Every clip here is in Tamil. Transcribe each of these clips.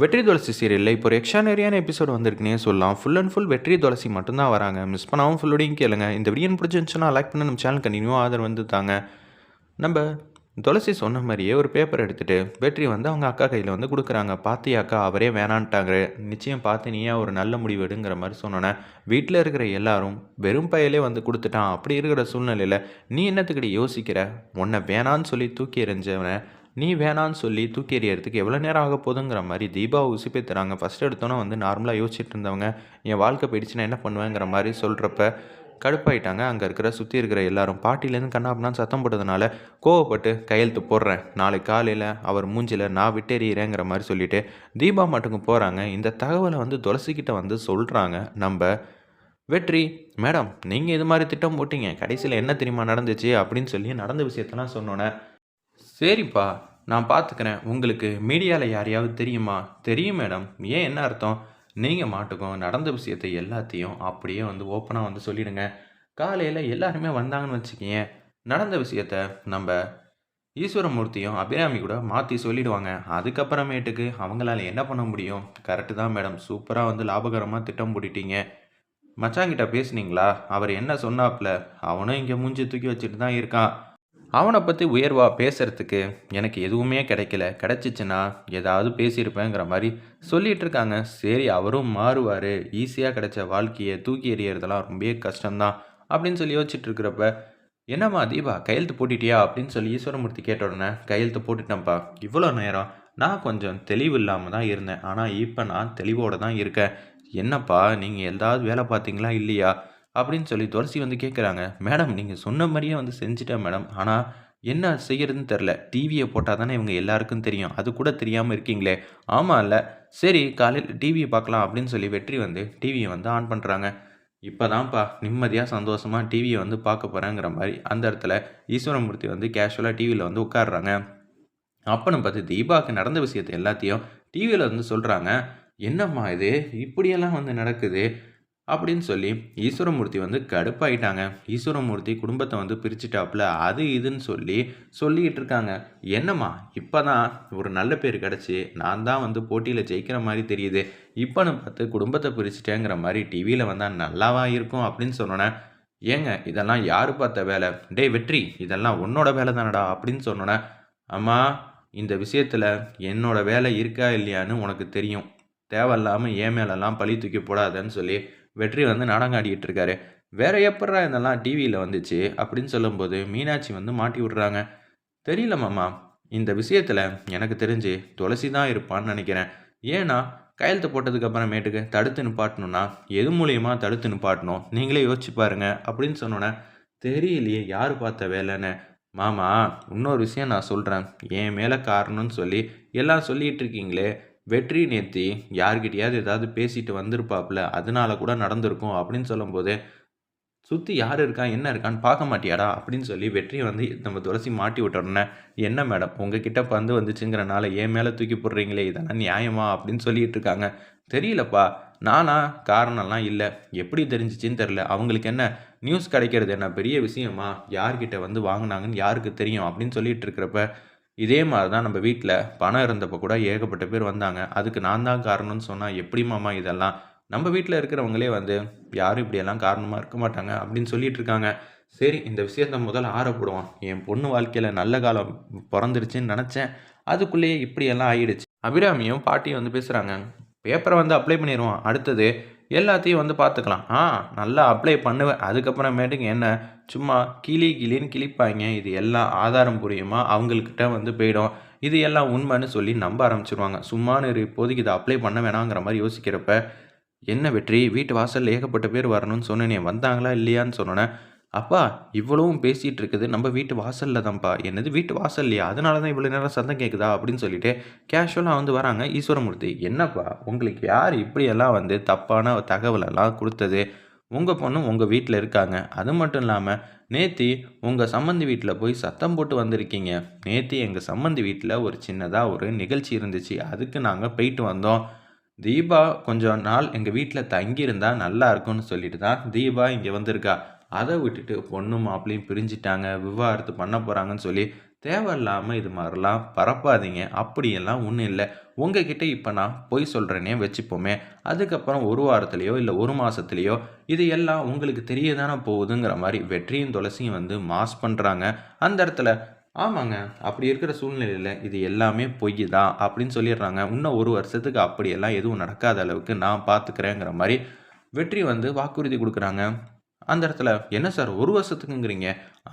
வெற்றி துளசி சீரியலில் இப்போ ஒரு எக்ஸ்ட்ரானரியான எபிசோட் வந்திருக்குன்னே சொல்லலாம். ஃபுல் அண்ட் ஃபுல் வெற்றி துளசி மட்டும்தான் வராங்க. மிஸ் பண்ணாமல் ஃபுல்லோடையும் கேளுங்க. இந்த வீடியோ பிடிச்சிருந்துச்சுன்னா லைக் பண்ணி நம்ம சேனல் கண்டினியூ ஆதரவு வந்து தாங்க. நம்ம துளசி சொன்ன மாதிரியே ஒரு பேப்பர் எடுத்துகிட்டு வெற்றி வந்து அவங்க அக்கா கையில் வந்து கொடுக்குறாங்க. பார்த்தியா அக்கா, அவரே வேணான்ட்டாங்க. நிச்சயம் பார்த்து நீயா ஒரு நல்ல முடிவு எடுங்கிற மாதிரி சொன்னோன்னே வீட்டில் இருக்கிற எல்லாரும் வெறும் பையிலே வந்து கொடுத்துட்டான். அப்படி இருக்கிற சூழ்நிலையில் நீ என்னத்துக்கிட்ட யோசிக்கிற? உன்னை வேணான்னு சொல்லி தூக்கி எறிஞ்சவனை நீ வேணான்னு சொல்லி தூக்கி எறியறதுக்கு எவ்வளோ நேரம் ஆக போதுங்கிற மாதிரி தீபாவை உசுப்பேத்துறாங்க. ஃபஸ்ட் எடுத்தோன்னே வந்து நார்மலாக யோசிச்சுட்டு இருந்தவங்க என் வாழ்க்கை போயிடுச்சுன்னா என்ன பண்ணுவேங்கிற மாதிரி சொல்கிறப்ப கடுப்பாயிட்டாங்க. அங்கே இருக்கிற சுற்றி இருக்கிற எல்லாரும் பாட்டிலேருந்து கண்ணாப்பினான்னு சத்தம் போட்டதுனால கோவப்பட்டு கையெழுத்து போடுறேன், நாளைக்கு காலையில் அவர் மூஞ்சில் நான் விட்டெறிகிறேங்கிற மாதிரி சொல்லிவிட்டு தீபா மட்டுக்கு போகிறாங்க. இந்த தகவலை வந்து துளசிக்கிட்ட வந்து சொல்கிறாங்க நம்ம வெற்றி. மேடம், நீங்கள் இது மாதிரி திட்டம் போட்டீங்க, கடைசியில் என்ன தெரியுமா நடந்துச்சு அப்படின்னு சொல்லி நடந்த விஷயத்தெல்லாம் சொன்னோன்னே சரிப்பா, நான் பார்த்துக்கிறேன். உங்களுக்கு மீடியாவில் யாரையாவது தெரியுமா? தெரியும் மேடம். ஏன், என்ன அர்த்தம்? நீங்கள் மாட்டுக்கும் நடந்த விஷயத்தை எல்லாத்தையும் அப்படியே வந்து ஓப்பனாக வந்து சொல்லிடுங்க. காலையில் எல்லாருமே வந்தாங்கன்னு வச்சுக்கிங்க, நடந்த விஷயத்த நம்ம ஈஸ்வரமூர்த்தியும் அபிராமி கூட மாற்றி சொல்லிடுவாங்க. அதுக்கப்புறமேட்டுக்கு அவங்களால என்ன பண்ண முடியும்? கரெக்டு தான் மேடம், சூப்பராக வந்து லாபகரமாக திட்டம் போட்டுட்டீங்க. மச்சாங்கிட்ட பேசுனீங்களா? அவர் என்ன சொன்னாப்புல? அவனும் இங்கே மூஞ்சி தூக்கி வச்சுட்டு தான் இருக்கான். அவனை பற்றி உயர்வாக பேசுகிறதுக்கு எனக்கு எதுவுமே கிடைக்கல. கிடச்சிச்சின்னா ஏதாவது பேசியிருப்பேங்கிற மாதிரி சொல்லிகிட்டு இருக்காங்க. சரி, அவரும் மாறுவார். ஈஸியாக கிடைச்ச வாழ்க்கையை தூக்கி எறியறதெல்லாம் ரொம்பவே கஷ்டம்தான் அப்படின்னு சொல்லி யோசிச்சுட்டு இருக்கிறப்ப, என்னம்மா தீபா, கையெழுத்து போட்டுட்டியா அப்படின்னு சொல்லி ஈஸ்வரமூர்த்தி கேட்ட உடனே கையெழுத்து போட்டுட்டேன்ப்பா. இவ்வளோ நேரம் நான் கொஞ்சம் தெளிவு இல்லாமல் தான் இருந்தேன், ஆனால் இப்போ நான் தெளிவோடு தான் இருக்கேன். என்னப்பா, நீங்கள் ஏதாவது வேலை பார்த்தீங்களா இல்லையா அப்படின்னு சொல்லி துளசி வந்து கேட்குறாங்க. மேடம், நீங்கள் சொன்ன மாதிரியே வந்து செஞ்சுட்டேன் மேடம். ஆனால் என்ன செய்யறதுன்னு தெரில. டிவியை போட்டால் தானே இவங்க எல்லாருக்கும் தெரியும். அது கூட தெரியாமல் இருக்கீங்களே. ஆமாம் இல்லை, சரி காலையில் டிவியை பார்க்கலாம் அப்படின்னு சொல்லி வெற்றி வந்து டிவியை வந்து ஆன் பண்ணுறாங்க. இப்போ தான்ப்பா நிம்மதியாக சந்தோஷமாக டிவியை வந்து பார்க்க போகிறேங்கிற மாதிரி அந்த இடத்துல ஈஸ்வரமூர்த்தி வந்து கேஷுவலாக டிவியில் வந்து உட்காடுறாங்க. அப்பன்னு பார்த்து தீபாவுக்கு நடந்த விஷயத்தை எல்லாத்தையும் டிவியில் வந்து சொல்கிறாங்க. என்னம்மா இது, இப்படியெல்லாம் வந்து நடக்குது அப்படின்னு சொல்லி ஈஸ்வரமூர்த்தி வந்து கடுப்பாயிட்டாங்க. ஈஸ்வரமூர்த்தி குடும்பத்தை வந்து பிரிச்சுட்டாப்புல, அது இதுன்னு சொல்லி சொல்லிக்கிட்டு இருக்காங்க. என்னம்மா, இப்போ தான் ஒரு நல்ல பேர் கிடச்சி நான் தான் வந்து போட்டியில் ஜெயிக்கிற மாதிரி தெரியுது, இப்போன்னு பார்த்து குடும்பத்தை பிரிச்சுட்டேங்கிற மாதிரி டிவியில் வந்தால் நல்லாவா இருக்கும் அப்படின்னு சொன்னோன்னே, ஏங்க இதெல்லாம் யார் பார்த்த வேலை? டே வெற்றி, இதெல்லாம் உன்னோட வேலை தானடா அப்படின்னு சொன்னோன்னே, அம்மா இந்த விஷயத்தில் என்னோட வேலை இருக்கா இல்லையான்னு உனக்கு தெரியும், தேவையில்லாமல் ஏன் மேலெல்லாம் பழி தூக்கி போடாதன்னு சொல்லி வெற்றி வந்து நாடகாடிக்கிட்டு இருக்காரு. வேற எப்பட்றா இதெல்லாம் டிவியில் வந்துச்சு அப்படின்னு சொல்லும்போது மீனாட்சி வந்து மாட்டி விட்றாங்க. தெரியல மாமா, இந்த விஷயத்தில் எனக்கு தெரிஞ்சு துளசி தான் இருப்பான்னு நினைக்கிறேன். ஏன்னா கையெழுத்து போட்டதுக்கு அப்புறமேட்டுக்கு தடுத்து நிப்பாட்டணும்னா எது மூலியமாக தடுத்து நிப்பாட்டணும், நீங்களே யோசிச்சு பாருங்க அப்படின்னு சொன்னோன்னே, தெரியலையே யார் பார்த்த வேலைன்னு. மாமா, இன்னொரு விஷயம் நான் சொல்கிறேன், என் மேலே காரணம்னு சொல்லி எல்லாம் சொல்லிகிட்டு இருக்கீங்களே, வெற்றி நேத்தி யார்கிட்டயாவது ஏதாவது பேசிட்டு வந்திருப்பாப்புல, அதனால கூட நடந்திருக்கும் அப்படின்னு சொல்லும்போது, சுற்றி யார் இருக்கா என்ன இருக்கான்னு பார்க்க மாட்டியாடா அப்படின்னு சொல்லி வெற்றியை வந்து நம்ம துளசி மாட்டி விட்டோன்னே, என்ன மேடம் உங்ககிட்ட பந்து வந்துச்சுங்கிறனால என் மேலே தூக்கி போடுறீங்களே, இதெல்லாம் நியாயமா அப்படின்னு சொல்லிட்டு இருக்காங்க. தெரியலப்பா, நானா காரணம்லாம் இல்லை, எப்படி தெரிஞ்சிச்சின்னு தெரில. அவங்களுக்கு என்ன நியூஸ் கிடைக்கிறது என்ன பெரிய விஷயமா? யார்கிட்ட வந்து வாங்கினாங்கன்னு யாருக்கு தெரியும் அப்படின்னு சொல்லிட்டு இருக்கிறப்ப, இதே மாதிரி தான் நம்ம வீட்டில் பணம் இருந்தப்போ கூட ஏகப்பட்ட பேர் வந்தாங்க, அதுக்கு நான் தான் காரணம்னு சொன்னால் எப்படி மாமா இதெல்லாம்? நம்ம வீட்டில் இருக்கிறவங்களே வந்து யாரும் இப்படியெல்லாம் காரணமாக இருக்க மாட்டாங்க அப்படின்னு சொல்லிட்டு இருக்காங்க. சரி, இந்த விஷயத்த முதல்ல ஆரப்படுவோம். என் பொண்ணு வாழ்க்கையில் நல்ல காலம் பிறந்துருச்சுன்னு நினச்சேன், அதுக்குள்ளேயே இப்படியெல்லாம் ஆயிடுச்சு. அபிராமியும் பாட்டியும் வந்து பேசுகிறாங்க. பேப்பரை வந்து அப்ளை பண்ணிடுவோம், அடுத்தது எல்லாத்தையும் வந்து பார்த்துக்கலாம். நல்லா அப்ளை பண்ணுவேன், அதுக்கப்புறமேட்டுக்கு என்ன சும்மா கிளின்னு கிளிப்பாங்க. இது எல்லாம் ஆதாரம் புரியுமா அவங்கக்கிட்ட வந்து போயிடும். இது எல்லாம் உண்மைன்னு சொல்லி நம்ப ஆரம்பிச்சிருவாங்க. சும்மானு இப்போதைக்கு இதை அப்ளை பண்ண வேணாங்கிற மாதிரி யோசிக்கிறப்ப, என்ன வெற்றி, வீட்டு வாசலில் ஏகப்பட்ட பேர் வரணும்னு சொன்னேனே, வந்தாங்களா இல்லையான்னு சொன்னோன்னே, அப்பா இவ்வளவும் பேசிகிட்டு இருக்குது நம்ம வீட்டு வாசலில் தான்ப்பா. என்னது வீட்டு வாசல்லையா? அதனால தான் இவ்வளோ நேரம் சத்தம் கேட்குதா அப்படின்னு சொல்லிட்டு கேஷுவலாக வந்து வராங்க ஈஸ்வரமூர்த்தி. என்னப்பா உங்களுக்கு யார் இப்படியெல்லாம் வந்து தப்பான தகவலெல்லாம் கொடுத்தது? உங்கள் பொண்ணும் உங்கள் வீட்டில் இருக்காங்க. அது மட்டும் இல்லாமல் நேத்தி உங்கள் சம்மந்தி வீட்டில் போய் சத்தம் போட்டு வந்திருக்கீங்க. நேத்தி எங்கள் சம்மந்தி வீட்டில் ஒரு சின்னதாக ஒரு நிகழ்ச்சி இருந்துச்சு, அதுக்கு நாங்கள் போயிட்டு வந்தோம். தீபா கொஞ்சம் நாள் எங்கள் வீட்டில் தங்கியிருந்தா நல்லா இருக்கும்னு சொல்லிட்டு தான் தீபா இங்கே வந்திருக்கா. அதை விட்டுட்டு பொண்ணு மாப்பிளையும் பிரிஞ்சிட்டாங்க, விவாகரத்து பண்ண போகிறாங்கன்னு சொல்லி தேவையில்லாமல் இது மாதிரிலாம் பரப்பாதீங்க. அப்படியெல்லாம் ஒன்றும் இல்லை. உங்ககிட்ட இப்போ நான் பொய் சொல்கிறேனே வச்சுப்போமே, அதுக்கப்புறம் ஒரு வாரத்துலேயோ இல்லை ஒரு மாதத்துலேயோ இது எல்லாம் உங்களுக்கு தெரிய தானே போகுதுங்கிற மாதிரி வெற்றியும் துளசியும் வந்து மாஸ் பண்ணுறாங்க அந்த இடத்துல. ஆமாங்க, அப்படி இருக்கிற சூழ்நிலையில் இது எல்லாமே பொய் தான் அப்படின்னு சொல்லிடுறாங்க. இன்னும் ஒரு வருஷத்துக்கு அப்படியெல்லாம் எதுவும் நடக்காத அளவுக்கு நான் பார்த்துக்கிறேங்கிற மாதிரி வெற்றி வந்து வாக்குறுதி கொடுக்குறாங்க. அந்த இடத்துல என்ன சார் 1 வருஷத்துக்குங்கிறீங்க?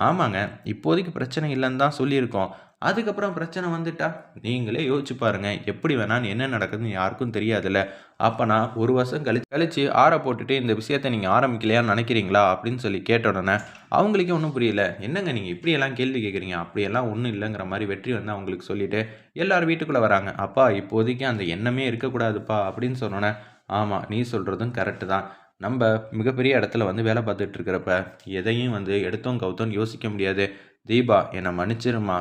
ஆமாங்க, இப்போதைக்கு பிரச்சனை இல்லைன்னு தான் சொல்லியிருக்கோம். அதுக்கப்புறம் பிரச்சனை வந்துட்டா? நீங்களே யோசிச்சு பாருங்க. எப்படி வேணாலும் என்ன நடக்குதுன்னு யாருக்கும் தெரியாதுல்ல. அப்பனா 1 வருஷம் கழிச்சு ஆற போட்டுட்டு இந்த விஷயத்த நீங்க ஆரம்பிக்கலையான்னு நினைக்கிறீங்களா? அப்படின்னு சொல்லி கேட்ட உடனே அவங்களுக்கே ஒண்ணும் புரியல. என்னங்க நீங்க இப்படியெல்லாம் கேள்வி கேட்குறீங்க? அப்படியெல்லாம் ஒண்ணும் இல்லைங்கிற மாரி வெற்றி வந்து அவங்களுக்கு சொல்லிட்டு எல்லாரும் வீட்டுக்குள்ள வராங்க. அப்பா இப்போதைக்கு அந்த எண்ணமே இருக்கக்கூடாதுப்பா அப்படின்னு சொன்னோனே, ஆமா நீ சொல்றதும் கரெக்ட்டு தான். நம்ப மிகப்பெரிய இடத்துல வந்து வேலை பார்த்துட்டு இருக்கிறப்ப, எதையும் வந்து எடுத்தோம் கவுத்தோம்ன்னு யோசிக்க முடியாது. தீபா என்ன மன்னிச்சிரும்மா.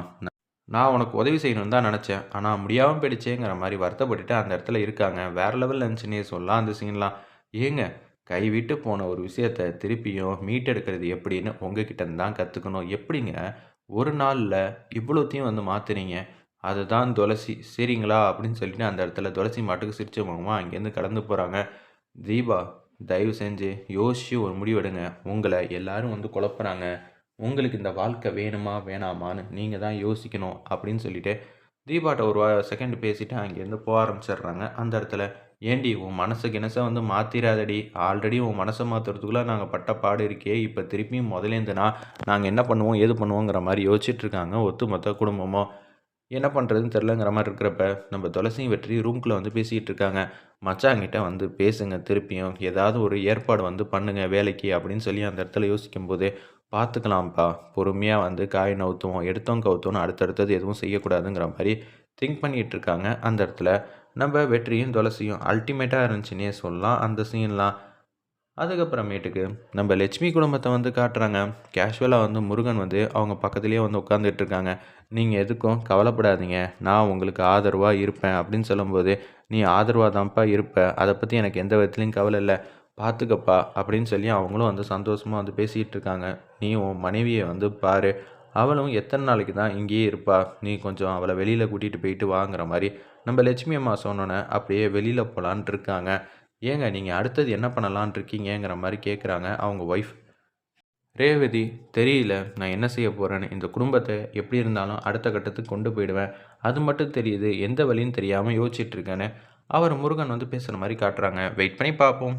நான் உனக்கு உதவி செய்யணும்னு தான் நெனச்சேன். ஆனா முடியாம போயிடுச்சேங்கிற மாரி வருத்தப்பட்டுட்டு அந்த இடத்துல இருக்காங்க. வேற லெவல்ல இருந்துச்சுன்னே சொல்லலாம் அந்த சீன்லாம். ஏங்க கைவிட்டு போன ஒரு விஷயத்த திருப்பியும் மீட்டெடுக்கிறது எப்படின்னு உங்ககிட்ட இருந்து தான் கத்துக்கணும். எப்படிங்க ஒரு நாள்ல இவ்வளோத்தையும் வந்து மாத்துறீங்க? அதுதான் துளசி. சரிங்களா? அப்படின்னு சொல்லிட்டு அந்த இடத்துல துளசி பாட்டுக்கு சிரிச்ச முகமா அங்கேருந்து கடந்து போறாங்க. தீபா தயவு செஞ்சு யோசிச்சு ஒரு முடிவெடுங்க. உங்கள எல்லாரும் வந்து குழப்புறாங்க. உங்களுக்கு இந்த வாழ்க்கை வேணுமா? வேணாமான்னு நீங்க தான் யோசிக்கணும் அப்படின்னு சொல்லிட்டு, தீபாட்ட ஒரு செகண்ட் பேசிட்டு அங்கேருந்து போக ஆரம்பிச்சிடுறாங்க. அந்த இடத்துல, "ஏன்டி உன் மனச கினச வந்து மாத்திராதடி. ஆல்ரெடி உன் மனச மாத்துறதுக்குள்ள நாங்க பட்ட பாடு இருக்கே. இப்ப திருப்பியும் மொதலேருந்துனா நாங்க என்ன பண்ணுவோம்? ஏது பண்ணுவோங்கிற மாரி யோசிச்சுட்டு இருக்காங்க ஒட்டுமொத்த குடும்பமும். என்ன பண்ணுறதுன்னு தெரிலங்கிற மாதிரி இருக்கிறப்ப நம்ம துளசியும் வெற்றி ரூம்குள்ளே வந்து பேசிகிட்டு இருக்காங்க. மச்சாங்கிட்ட வந்து பேசுங்க திருப்பியும் ஏதாவது ஒரு ஏற்பாடு வந்து பண்ணுங்க வேலைக்கு அப்படின்னு சொல்லி அந்த இடத்துல யோசிக்கும்போது பார்த்துக்கலாம்ப்பா பொறுமையாக வந்து காய் நவுத்துவோம் எடுத்தோம் கவுத்தோன்னு அடுத்தடுத்தது எதுவும் செய்யக்கூடாதுங்கிற மாதிரி திங்க் பண்ணிகிட்டு இருக்காங்க. அந்த இடத்துல நம்ம வெற்றியும் துளசியும் அல்டிமேட்டாக இருந்துச்சுன்னே சொல்லலாம் அந்த சீன்லாம். அதுக்கப்புறமேட்டுக்கு நம்ம லட்சுமி குடும்பத்தை வந்து காட்டுறாங்க. கேஷுவலாக வந்து முருகன் வந்து அவங்க பக்கத்துலேயே வந்து உட்காந்துட்டு இருக்காங்க. நீங்கள் எதுக்கும் கவலைப்படாதீங்க. நான் உங்களுக்கு ஆதரவாக இருப்பேன் அப்படின்னு சொல்லும்போது, நீ ஆதரவாக தான்ப்பா இருப்ப. அதை பற்றி எனக்கு எந்த விதத்துலையும் கவலை இல்லை. பார்த்துக்கப்பா அப்படின்னு சொல்லி அவங்களும் வந்து சந்தோஷமாக வந்து பேசிகிட்டு இருக்காங்க. நீ உன் மனைவியை வந்து பாரு. அவளும் எத்தனை நாளைக்கு தான் இங்கேயே இருப்பா. நீ கொஞ்சம் அவளை வெளியில் கூட்டிகிட்டு போயிட்டு வாங்குற மாதிரி நம்ம லட்சுமி அம்மா சொன்னோன்னே அப்படியே வெளியில் போகலான்ட்டு இருக்காங்க. ஏங்க நீங்க அடுத்தது என்ன பண்ணலான்னு இருக்கீங்கங்கிற மாரி கேட்குறாங்க அவங்க ஒய்ஃப். ரேவதி தெரியல நான் என்ன செய்ய போறேன்னு. இந்த குடும்பத்த எப்படி இருந்தாலும் அடுத்த கட்டத்துக்கு கொண்டு போயிடுவேன். அது மட்டும் தெரியுது. எந்த வழின்னு தெரியாம யோசிச்சுட்டு இருக்கேன்னு அவர் முருகன் வந்து பேசுற மாரி காட்டுறாங்க. வெயிட் பண்ணி பார்ப்போம்.